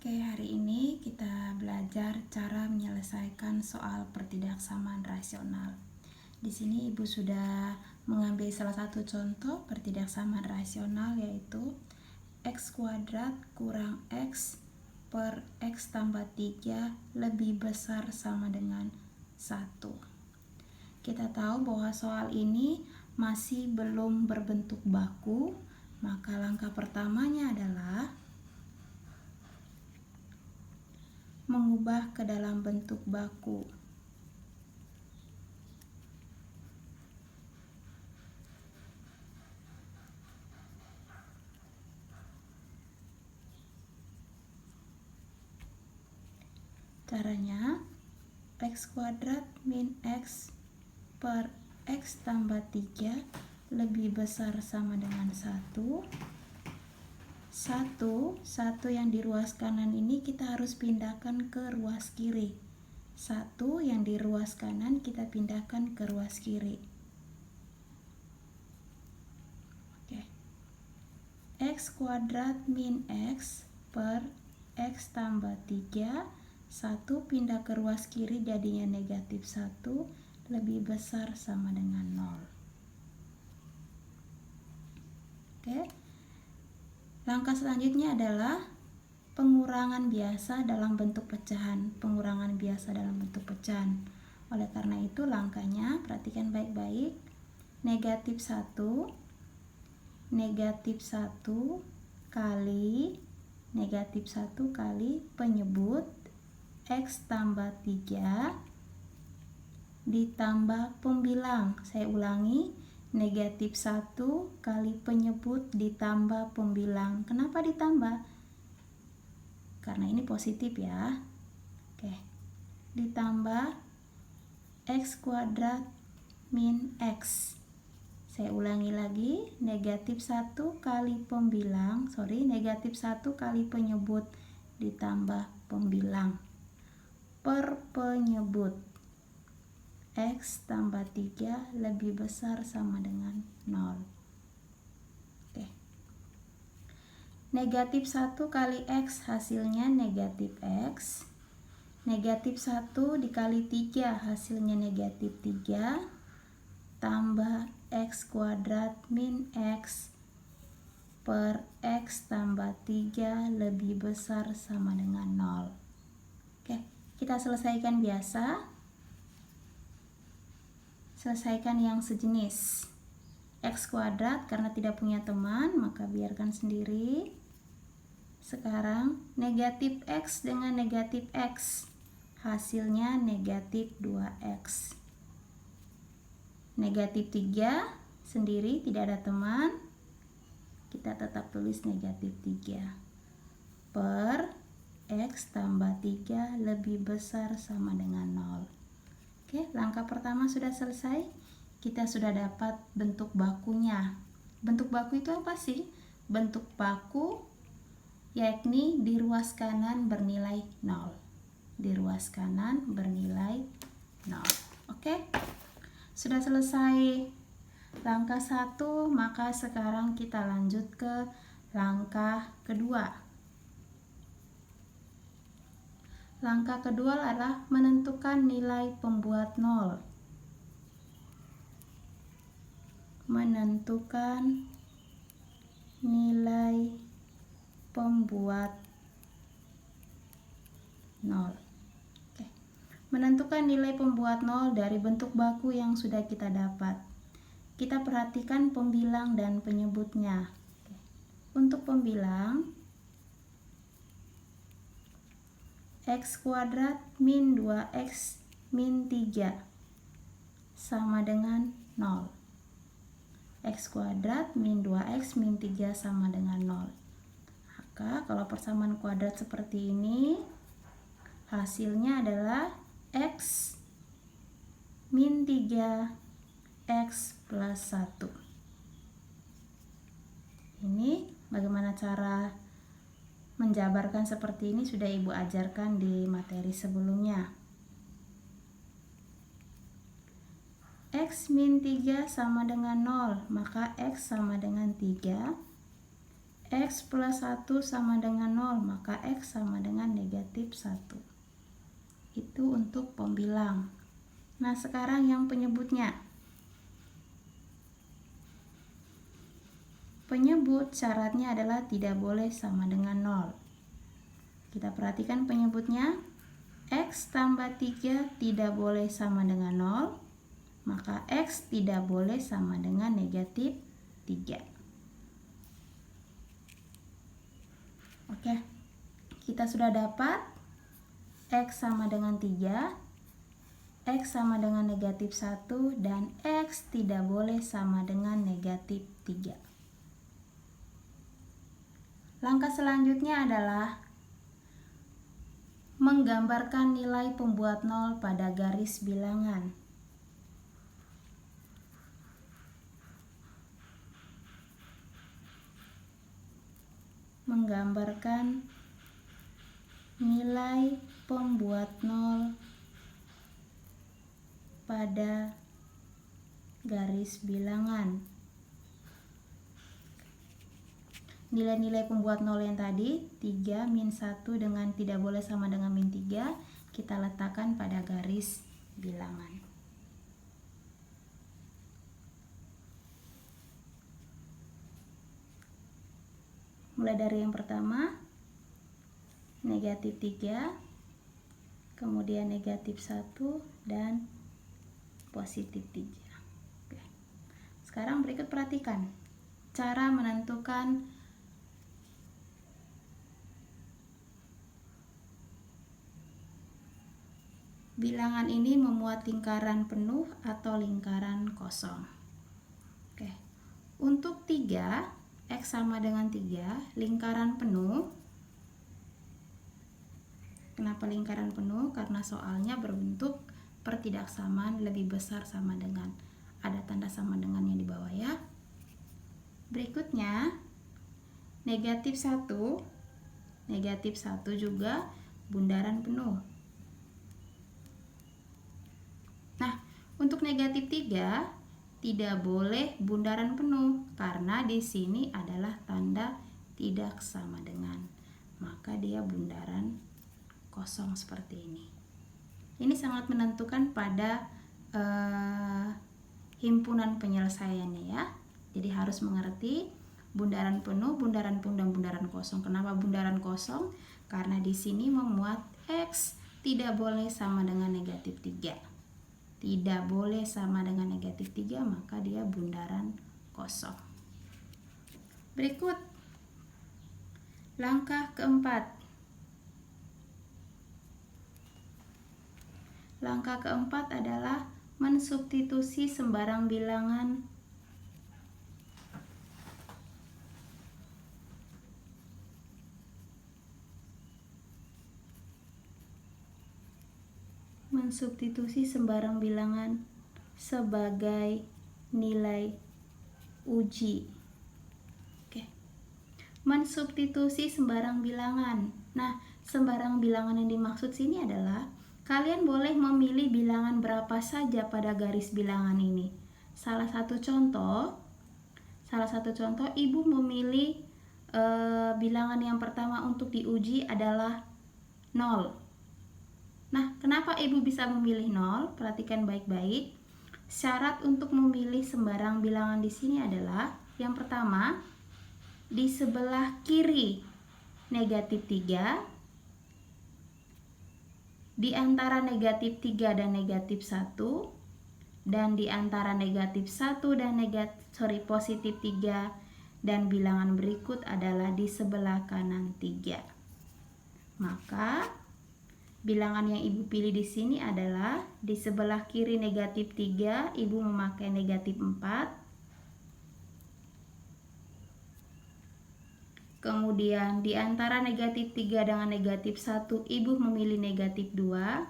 Oke, hari ini kita belajar cara menyelesaikan soal pertidaksamaan rasional. Di sini Ibu sudah mengambil salah satu contoh pertidaksamaan rasional, yaitu x kuadrat kurang x per x tambah 3 lebih besar sama dengan 1. Kita tahu bahwa soal ini masih belum berbentuk baku, maka langkah pertamanya adalah mengubah ke dalam bentuk baku. Caranya, x kuadrat min x per x tambah 3 lebih besar sama dengan 1. 1 yang di ruas kanan ini kita harus pindahkan ke ruas kiri. 1 yang di ruas kanan kita pindahkan ke ruas kiri. Oke. X kuadrat min x per x tambah 3, 1 pindah ke ruas kiri jadinya negatif 1, lebih besar sama dengan 0. Oke. Langkah selanjutnya adalah pengurangan biasa dalam bentuk pecahan. Pengurangan biasa dalam bentuk pecahan. Oleh karena itu langkahnya, perhatikan baik-baik. Negatif 1 kali negatif 1 kali penyebut x tambah 3 ditambah pembilang. Saya ulangi, negatif 1 kali penyebut ditambah pembilang. Kenapa ditambah? Karena ini positif ya. Oke. Ditambah x kuadrat min x. Saya ulangi lagi, negatif 1 kali pembilang, negatif 1 kali penyebut ditambah pembilang per penyebut. X tambah 3 lebih besar sama dengan 0. Oke. Negatif 1 kali X hasilnya negatif X. Negatif 1 dikali 3 hasilnya negatif 3. Tambah X kuadrat min X per X tambah 3 lebih besar sama dengan 0. Oke, kita selesaikan biasa. Selesaikan yang sejenis. X kuadrat karena tidak punya teman, maka biarkan sendiri. Sekarang negatif X dengan negatif X, hasilnya negatif 2X. Negatif 3 sendiri tidak ada teman, kita tetap tulis negatif 3 per X tambah 3 lebih besar sama dengan 0. Oke, langkah pertama sudah selesai. Kita sudah dapat bentuk bakunya. Bentuk baku itu apa sih? Bentuk baku yakni di ruas kanan bernilai 0. Di ruas kanan bernilai 0. Oke, sudah selesai langkah 1, maka sekarang kita lanjut ke langkah kedua. Langkah kedua adalah menentukan nilai pembuat 0. Menentukan nilai pembuat 0. Oke. Menentukan nilai pembuat 0 dari bentuk baku yang sudah kita dapat. Kita perhatikan pembilang dan penyebutnya. Oke. Untuk pembilang, x kuadrat min 2x min 3 sama dengan 0. X kuadrat min 2x min 3 sama dengan 0. Maka kalau persamaan kuadrat seperti ini, hasilnya adalah x min 3 x plus 1. Ini bagaimana cara menjabarkan seperti ini sudah Ibu ajarkan di materi sebelumnya. X min 3 sama dengan 0, maka X sama dengan 3. X plus 1 sama dengan 0, maka X sama dengan negatif 1. Itu untuk pembilang. Nah, sekarang yang penyebutnya. Penyebut syaratnya adalah tidak boleh sama dengan 0. Kita perhatikan penyebutnya. X tambah 3 tidak boleh sama dengan 0, maka X tidak boleh sama dengan negatif 3. Oke, kita sudah dapat X sama dengan 3, X sama dengan negatif 1, dan X tidak boleh sama dengan negatif 3. Langkah selanjutnya adalah menggambarkan nilai pembuat 0 pada garis bilangan. Menggambarkan nilai pembuat 0 pada garis bilangan. Nilai-nilai pembuat 0 yang tadi, 3, min 1 dengan tidak boleh sama dengan min 3, kita letakkan pada garis bilangan. Mulai dari yang pertama, negatif 3, kemudian negatif 1, dan positif 3. Oke. Sekarang berikut perhatikan cara menentukan bilangan ini memuat lingkaran penuh atau lingkaran kosong. Oke. Untuk 3, X sama dengan 3, lingkaran penuh. Kenapa lingkaran penuh? Karena soalnya berbentuk pertidaksamaan lebih besar sama dengan. Ada tanda sama dengannya di bawah ya. Berikutnya, negatif 1. Negatif 1 juga bundaran penuh. Nah, untuk negatif 3 tidak boleh bundaran penuh karena di sini adalah tanda tidak sama dengan. Maka dia bundaran kosong seperti ini. Ini sangat menentukan pada himpunan penyelesaiannya ya. Jadi harus mengerti bundaran penuh, bundaran penuh, dan bundaran kosong. Kenapa bundaran kosong? Karena di sini memuat X tidak boleh sama dengan negatif 3. Tidak boleh sama dengan negatif 3, maka dia bundaran kosong. Berikut langkah keempat. Langkah keempat adalah mensubstitusi sembarang bilangan sebagai nilai uji. Oke. Mensubstitusi sembarang bilangan. Nah, sembarang bilangan yang dimaksud sini adalah kalian boleh memilih bilangan berapa saja pada garis bilangan ini. Salah satu contoh, Ibu memilih bilangan yang pertama untuk diuji adalah 0. Nah, kenapa Ibu bisa memilih 0? Perhatikan baik-baik. Syarat untuk memilih sembarang bilangan di sini adalah yang pertama, di sebelah kiri negatif 3, di antara negatif 3 dan negatif 1, dan di antara negatif 1 dan positif 3, dan bilangan berikut adalah di sebelah kanan 3. Maka bilangan yang Ibu pilih di sini adalah di sebelah kiri negatif 3, Ibu memakai negatif 4. Kemudian di antara negatif 3 dengan negatif 1, Ibu memilih negatif 2.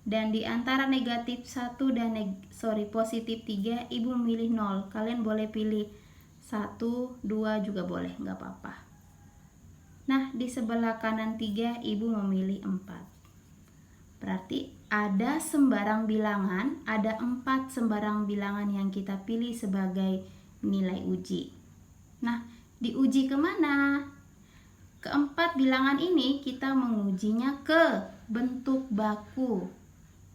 Dan di antara negatif 1 dan positif 3, Ibu memilih 0. Kalian boleh pilih 1, 2 juga boleh, nggak apa-apa. Nah, di sebelah kanan 3, Ibu memilih 4. Berarti ada sembarang bilangan, ada 4 sembarang bilangan yang kita pilih sebagai nilai uji. Nah, diuji kemana? Keempat bilangan ini kita mengujinya ke bentuk baku,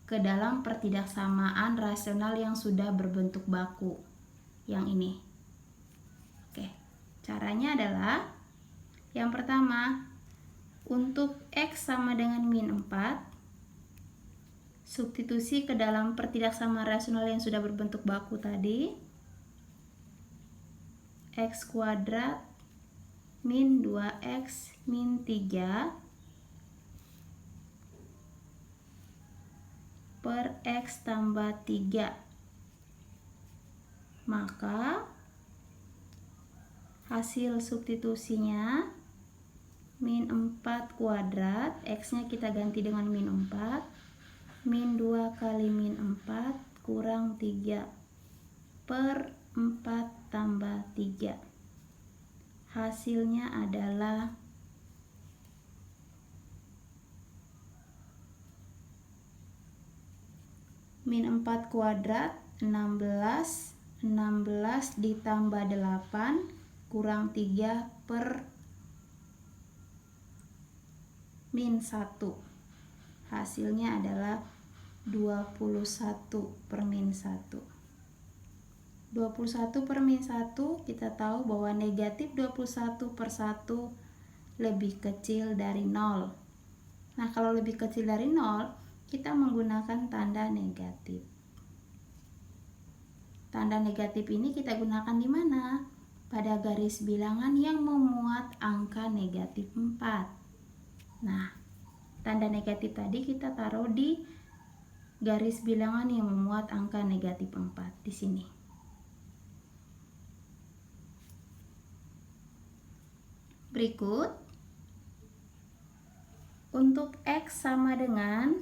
ke dalam pertidaksamaan rasional yang sudah berbentuk baku. Yang ini. Oke, caranya adalah yang pertama, untuk X sama dengan min 4, substitusi ke dalam pertidaksamaan rasional yang sudah berbentuk baku tadi. X kuadrat min 2X min 3 per X tambah 3. Maka hasil substitusinya min 4 kuadrat, X-nya kita ganti dengan min 4, min 2 kali min 4 kurang 3 per 4 tambah 3. Hasilnya adalah min 4 kuadrat 16 ditambah 8 kurang 3 per min 1. Hasilnya adalah 21 per min 1. 21 per min 1, kita tahu bahwa negatif 21 per 1 lebih kecil dari 0. Nah, kalau lebih kecil dari 0, kita menggunakan tanda negatif. Tanda negatif ini kita gunakan di mana? Pada garis bilangan yang memuat angka negatif 4. Nah, tanda negatif tadi kita taruh di garis bilangan yang memuat angka negatif 4 di sini. Berikut, untuk X sama dengan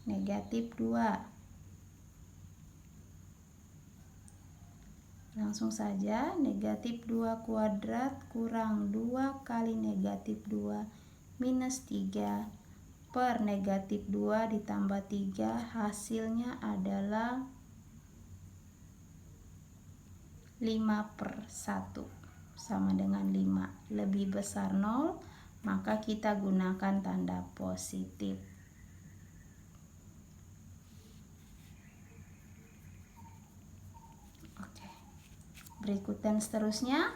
negatif 2. Langsung saja, negatif 2 kuadrat kurang 2 kali negatif 2 minus 3 per negatif 2 ditambah 3, hasilnya adalah 5/1 sama dengan 5. Lebih besar 0, maka kita gunakan tanda positif. Oke. Berikut dan seterusnya,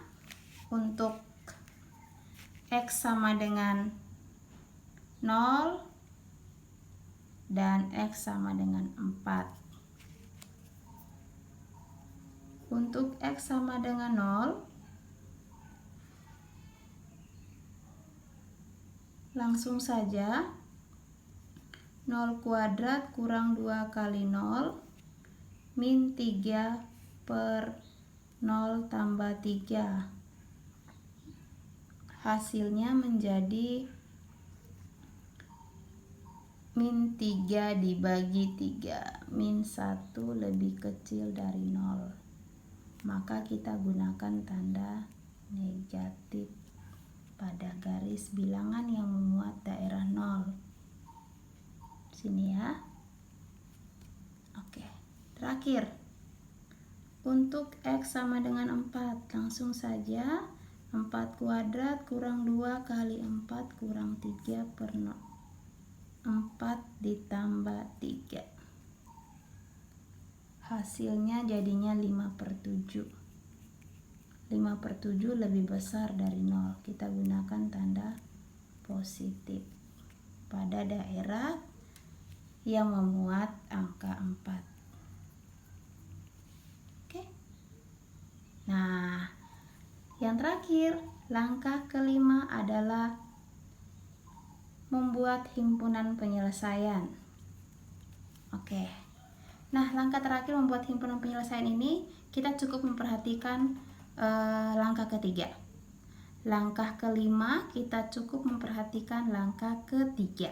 untuk X sama dengan 0 dan X sama dengan 4. Untuk X sama dengan 0, langsung saja 0 kuadrat kurang 2 kali 0 min 3 per 0 tambah 3. Hasilnya menjadi min 3 dibagi 3, min 1 lebih kecil dari 0. Maka kita gunakan tanda negatif pada garis bilangan yang memuat daerah 0. Sini ya. Oke. Terakhir, untuk X sama dengan 4, langsung saja 4 kuadrat kurang 2 kali 4 kurang 3 per 0. 4 ditambah 3. Hasilnya jadinya 5/7. 5/7 lebih besar dari 0. Kita gunakan tanda positif pada daerah yang memuat angka 4. Oke. Nah, yang terakhir, langkah kelima adalah membuat himpunan penyelesaian. Oke. Nah, langkah terakhir membuat himpunan penyelesaian ini, kita cukup memperhatikan langkah ketiga. Langkah kelima, kita cukup memperhatikan langkah ketiga.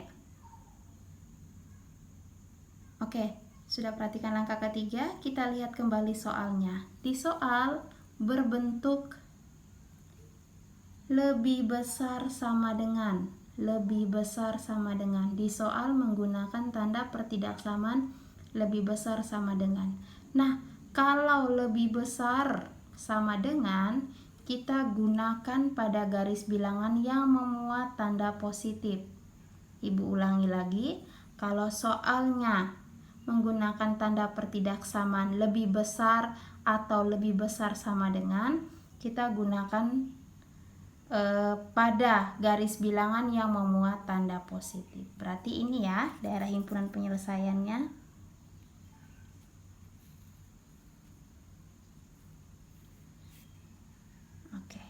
Oke, sudah perhatikan langkah ketiga, kita lihat kembali soalnya. Di soal berbentuk lebih besar sama dengan. Di soal menggunakan tanda pertidaksamaan lebih besar sama dengan. Nah, kalau lebih besar sama dengan, kita gunakan pada garis bilangan yang memuat tanda positif. Ibu ulangi lagi, kalau soalnya menggunakan tanda pertidaksamaan lebih besar atau lebih besar sama dengan, kita gunakan pada garis bilangan yang memuat tanda positif. Berarti ini ya daerah himpunan penyelesaiannya. Oke.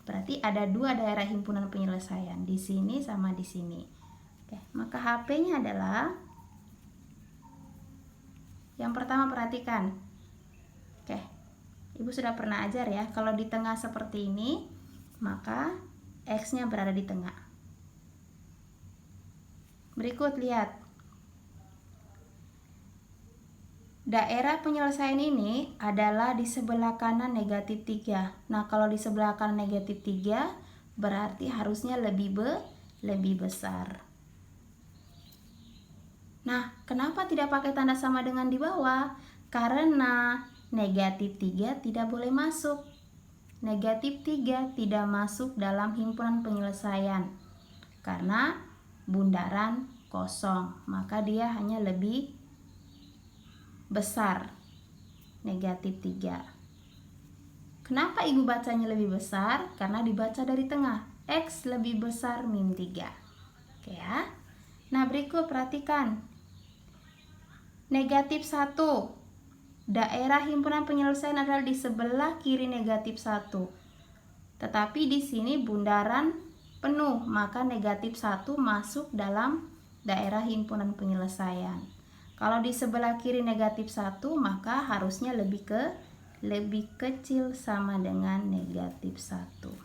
Berarti ada dua daerah himpunan penyelesaian, di sini sama di sini. Oke, maka HP-nya adalah yang pertama, perhatikan. Oke. Ibu sudah pernah ajar ya, kalau di tengah seperti ini, maka X-nya berada di tengah. Berikut lihat. Daerah penyelesaian ini adalah di sebelah kanan negatif 3. Nah, kalau di sebelah kanan negatif 3, berarti harusnya lebih besar. Nah, kenapa tidak pakai tanda sama dengan di bawah? Karena negatif 3 tidak boleh masuk. Negatif 3 tidak masuk dalam himpunan penyelesaian karena bundaran kosong, maka dia hanya lebih besar, negatif 3. Kenapa ibu bacanya lebih besar? Karena dibaca dari tengah, X lebih besar min 3. Oke ya. Nah, berikut perhatikan. Negatif 1. Daerah himpunan penyelesaian adalah di sebelah kiri negatif 1. Tetapi di sini bundaran penuh, maka negatif 1 masuk dalam daerah himpunan penyelesaian. Kalau di sebelah kiri negatif 1, maka harusnya lebih kecil sama dengan negatif 1.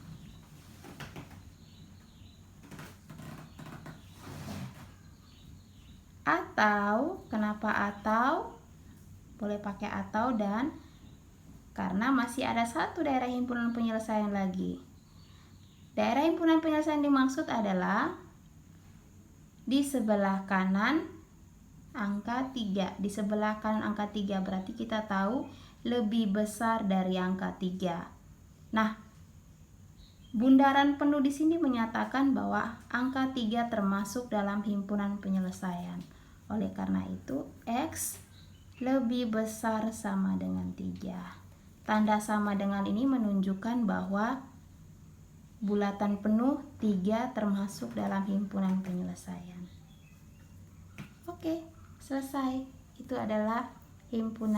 Atau, kenapa atau? Boleh pakai atau dan karena masih ada satu daerah himpunan penyelesaian lagi. Daerah himpunan penyelesaian dimaksud adalah di sebelah kanan angka 3. Di sebelah kanan angka 3 berarti kita tahu lebih besar dari angka 3. Nah, bundaran penuh di sini menyatakan bahwa angka 3 termasuk dalam himpunan penyelesaian. Oleh karena itu, X lebih besar sama dengan 3. Tanda sama dengan ini menunjukkan bahwa bulatan penuh 3 termasuk dalam himpunan penyelesaian. Oke, selesai. Itu adalah himpunan